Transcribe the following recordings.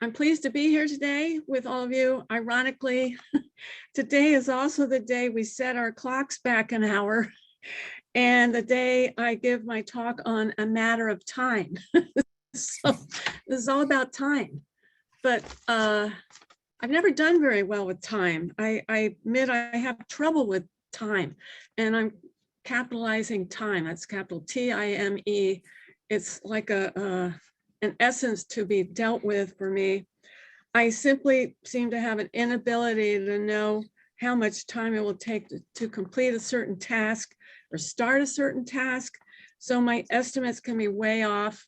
I'm pleased to be here today with all of you. Ironically, today is also the day we set our clocks back an hour and the day I give my talk on a matter of time. So this is all about time, but I've never done very well with time. I admit I have trouble with time, and I'm capitalizing time. That's capital T-I-M-E. It's like an essence to be dealt with for me. I simply seem to have an inability to know how much time it will take to complete a certain task or start a certain task. So my estimates can be way off,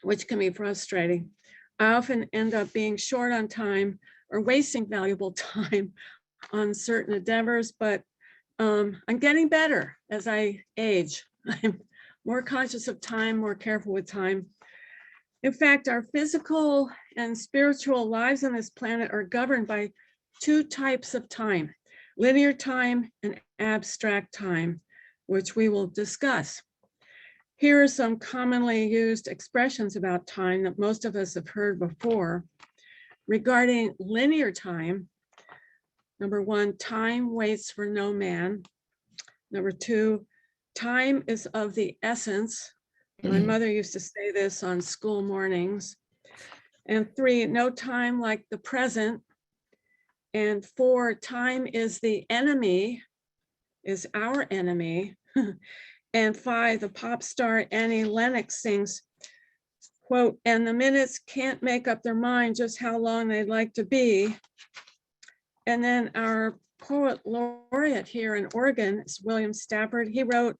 which can be frustrating. I often end up being short on time or wasting valuable time on certain endeavors, but I'm getting better as I age. I'm more conscious of time, more careful with time. In fact, our physical and spiritual lives on this planet are governed by two types of time, linear time and abstract time, which we will discuss. Here are some commonly used expressions about time that most of us have heard before. Regarding linear time, number one, time waits for no man. Number two, time is of the essence. My mother used to say this on school mornings. And three, no time like the present. And four, time is the enemy, is our enemy. And five, the pop star Annie Lennox sings, quote, and the minutes can't make up their mind just how long they'd like to be. And then our poet laureate here in Oregon is William Stafford. He wrote,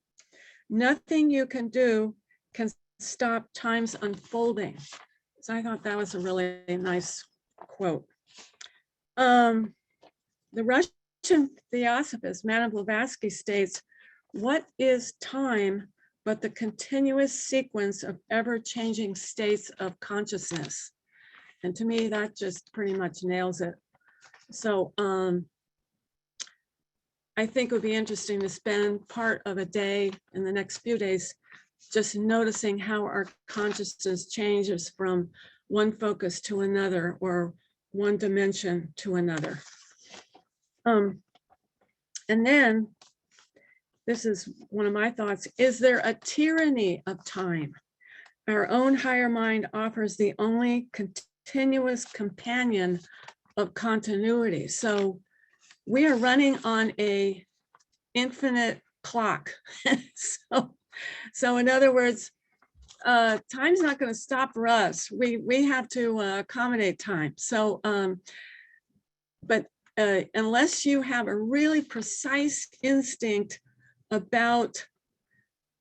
nothing you can do can stop time's unfolding. So I thought that was a really nice quote. The Russian Theosophist Madame Blavatsky states, what is time but the continuous sequence of ever-changing states of consciousness? And to me, that just pretty much nails it. So I think it would be interesting to spend part of a day in the next few days just noticing how our consciousness changes from one focus to another or one dimension to another. And then, this is one of my thoughts, is there a tyranny of time? Our own higher mind offers the only continuous companion of continuity. So we are running on a infinite clock. So in other words, time's not going to stop for us. We have to accommodate time. So, but unless you have a really precise instinct about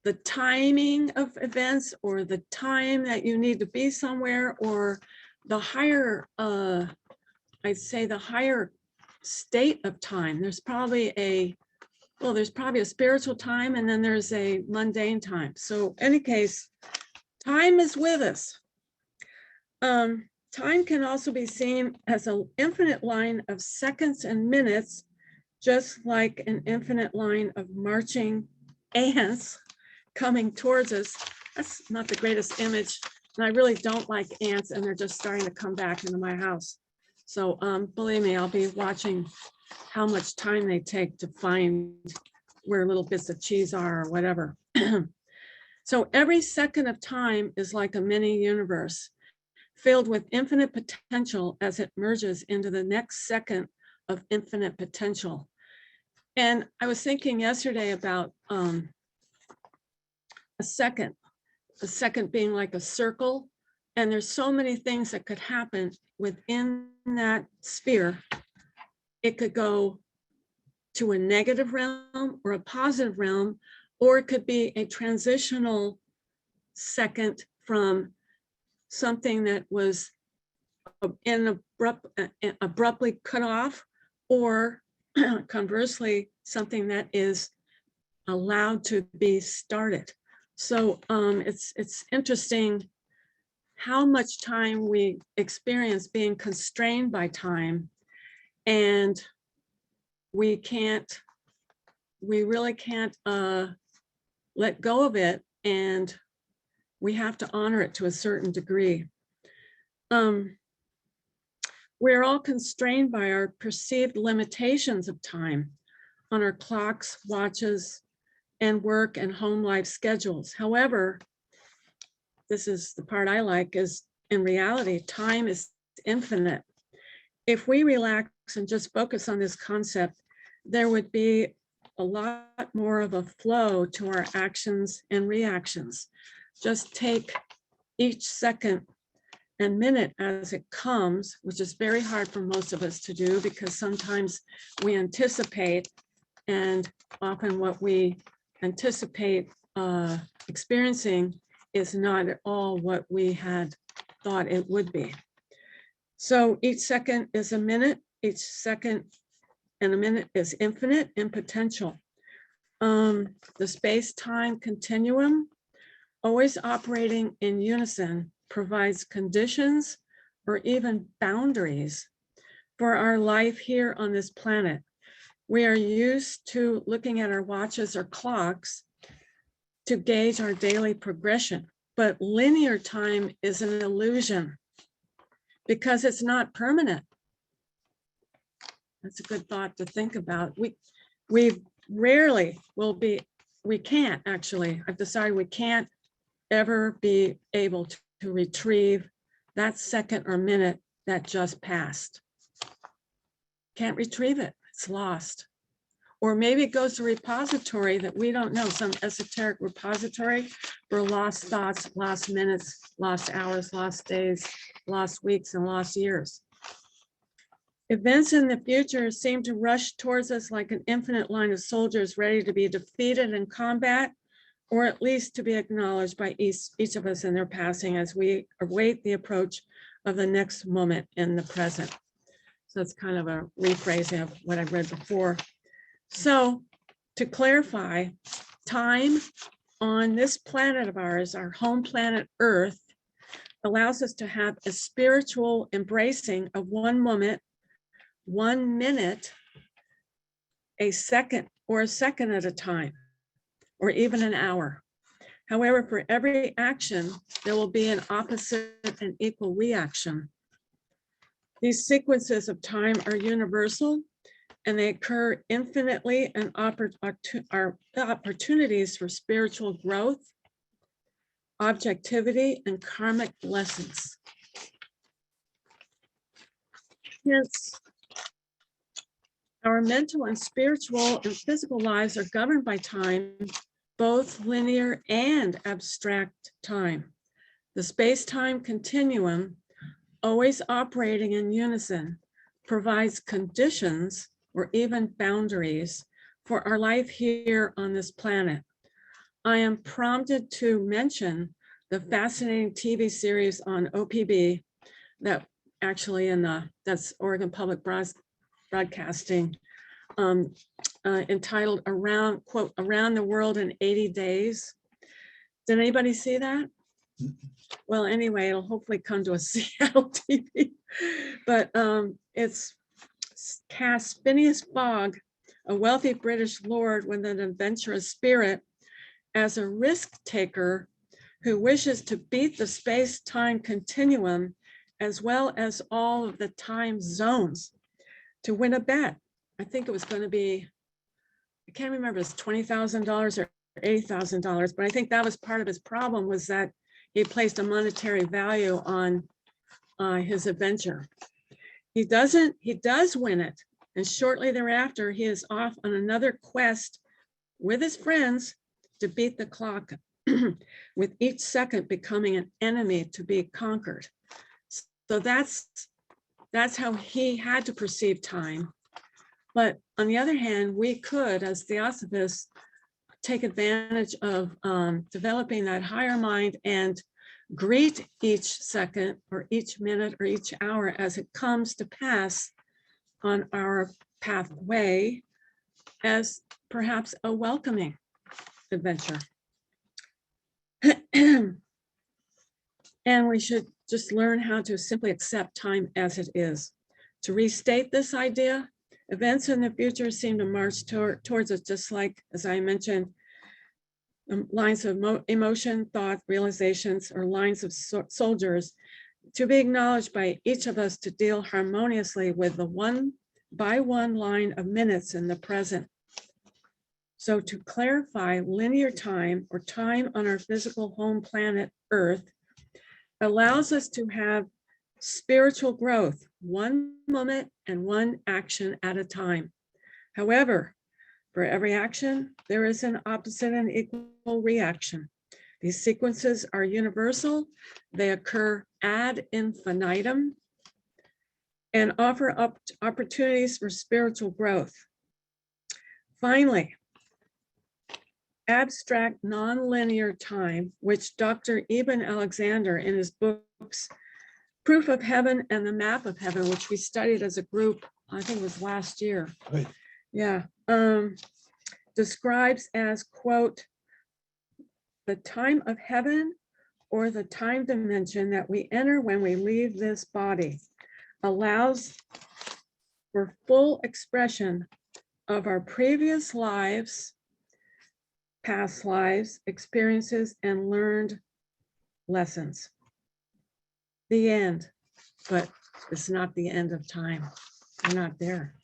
the timing of events or the time that you need to be somewhere or the higher, I'd say the higher state of time, there's probably a spiritual time and then there's a mundane time. So in any case, time is with us. Time can also be seen as an infinite line of seconds and minutes, just like an infinite line of marching ants coming towards us. That's not the greatest image. And I really don't like ants, and they're just starting to come back into my house. So believe me, I'll be watching how much time they take to find where little bits of cheese are or whatever. So every second of time is like a mini universe filled with infinite potential as it merges into the next second of infinite potential. And I was thinking yesterday about a second being like a circle, and there's so many things that could happen within that sphere. It could go to a negative realm or a positive realm, or it could be a transitional second from something that was abruptly cut off, or conversely, something that is allowed to be started. So it's interesting how much time we experience being constrained by time, and we really can't let go of it, and we have to honor it to a certain degree. We're all constrained by our perceived limitations of time on our clocks, watches, and work and home life schedules. However, this is the part I like, is in reality, time is infinite. If we relax and just focus on this concept, there would be a lot more of a flow to our actions and reactions. Just take each second and minute as it comes, which is very hard for most of us to do because sometimes we anticipate, and often what we anticipate experiencing is not at all what we had thought it would be. So each second is a minute, each second and a minute is infinite in potential. The space-time continuum, always operating in unison, provides conditions or even boundaries for our life here on this planet. We are used to looking at our watches or clocks to gauge our daily progression, but linear time is an illusion because it's not permanent. That's a good thought to think about. We rarely will be, we can't actually, I've decided we can't ever be able to retrieve that second or minute that just passed. Can't retrieve it, it's lost. Or maybe it goes to a repository that we don't know, some esoteric repository for lost thoughts, lost minutes, lost hours, lost days, lost weeks, and lost years. Events in the future seem to rush towards us like an infinite line of soldiers ready to be defeated in combat, or at least to be acknowledged by each of us in their passing as we await the approach of the next moment in the present. So it's kind of a rephrasing of what I read before. So to clarify, time on this planet of ours, our home planet Earth, allows us to have a spiritual embracing of one moment, 1 minute, a second, or a second at a time, or even an hour. However, for every action, there will be an opposite and equal reaction. These sequences of time are universal, and they occur infinitely and are opportunities for spiritual growth, objectivity, and karmic lessons. Hence, our mental and spiritual and physical lives are governed by time, both linear and abstract time. The space-time continuum, always operating in unison, provides conditions or even boundaries for our life here on this planet. I am prompted to mention the fascinating TV series on OPB that actually that's Oregon Public Broadcasting, entitled quote, Around the World in 80 Days. Did anybody see that? Well, anyway, it'll hopefully come to a Seattle TV. But it's cast Phineas Fogg, a wealthy British lord with an adventurous spirit, as a risk taker who wishes to beat the space-time continuum as well as all of the time zones to win a bet. I think it was going to be, I can't remember, it's $20,000 or $80,000, but I think that was part of his problem, was that he placed a monetary value on his adventure. He does win it, and shortly thereafter, he is off on another quest with his friends to beat the clock, with each second becoming an enemy to be conquered. So that's how he had to perceive time. But on the other hand, we could, as Theosophists, take advantage of developing that higher mind and greet each second or each minute or each hour as it comes to pass on our pathway as perhaps a welcoming adventure. And we should just learn how to simply accept time as it is. To restate this idea, events in the future seem to march towards us, just like, as I mentioned, lines of emotion, thought, realizations, or lines of soldiers to be acknowledged by each of us to deal harmoniously with the one by one line of minutes in the present. So to clarify, linear time or time on our physical home planet Earth allows us to have spiritual growth, one moment and one action at a time. However, for every action, there is an opposite and equal reaction. These sequences are universal. They occur ad infinitum and offer up opportunities for spiritual growth. Finally, abstract nonlinear time, which Dr. Eben Alexander in his books, Proof of Heaven and the Map of Heaven, which we studied as a group, I think it was last year. Right. Yeah. Describes as, quote, the time of heaven or the time dimension that we enter when we leave this body allows for full expression of our previous lives, past lives, experiences, and learned lessons. The end, but it's not the end of time. We're not there.